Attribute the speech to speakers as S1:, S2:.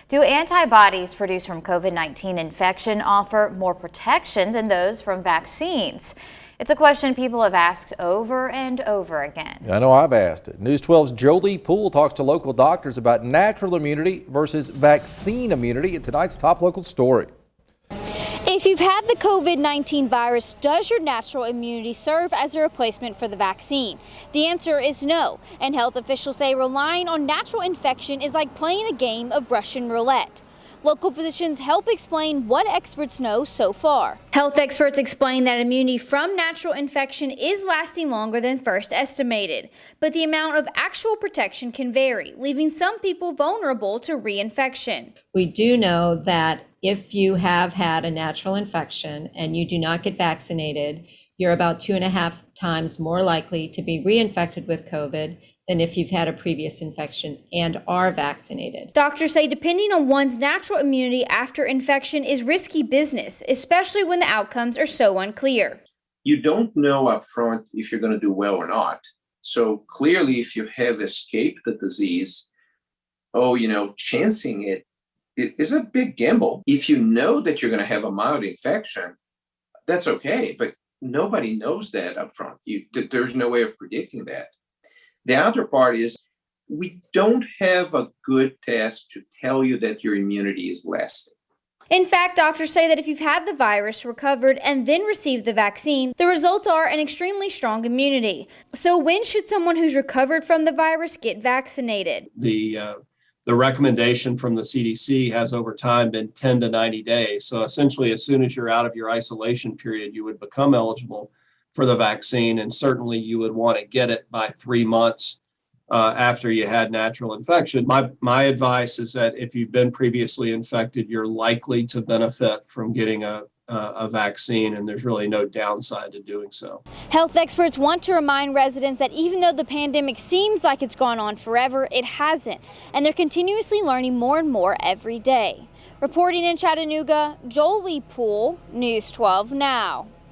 S1: Do antibodies produced from COVID-19 infection offer more protection than those from vaccines? It's a question people have asked over and over again.
S2: I know I've asked it. News 12's Jolie Poole talks to local doctors about natural immunity versus vaccine immunity in tonight's top local story.
S3: If you've had the COVID-19 virus, does your natural immunity serve as a replacement for the vaccine? The answer is no, and health officials say relying on natural infection is like playing a game of Russian roulette. Local physicians help explain what experts know so far. Health experts explain that immunity from natural infection is lasting longer than first estimated, but the amount of actual protection can vary, leaving some people vulnerable to reinfection.
S4: We do know that if you have had a natural infection and you do not get vaccinated, you're about 2.5 times more likely to be reinfected with COVID than if you've had a previous infection and are vaccinated.
S3: Doctors say depending on one's natural immunity after infection is risky business, especially when the outcomes are so unclear.
S5: You don't know up front if you're going to do well or not. So clearly, if you have escaped the disease, chancing it is a big gamble. If you know that you're going to have a mild infection, that's okay, but nobody knows that up front. There's no way of predicting that. The other part is we don't have a good test to tell you that your immunity is lasting.
S3: In fact, doctors say that if you've had the virus, recovered, and then received the vaccine, the results are an extremely strong immunity. So when should someone who's recovered from the virus get vaccinated?
S6: The recommendation from the CDC has over time been 10 to 90 days. So essentially, as soon as you're out of your isolation period, you would become eligible for the vaccine. And certainly you would want to get it by 3 months after you had natural infection. My advice is that if you've been previously infected, you're likely to benefit from getting a vaccine, and there's really no downside to doing so.
S3: Health experts want to remind residents that even though the pandemic seems like it's gone on forever, it hasn't, and they're continuously learning more and more every day. Reporting in Chattanooga, Jolie Poole, News 12 Now.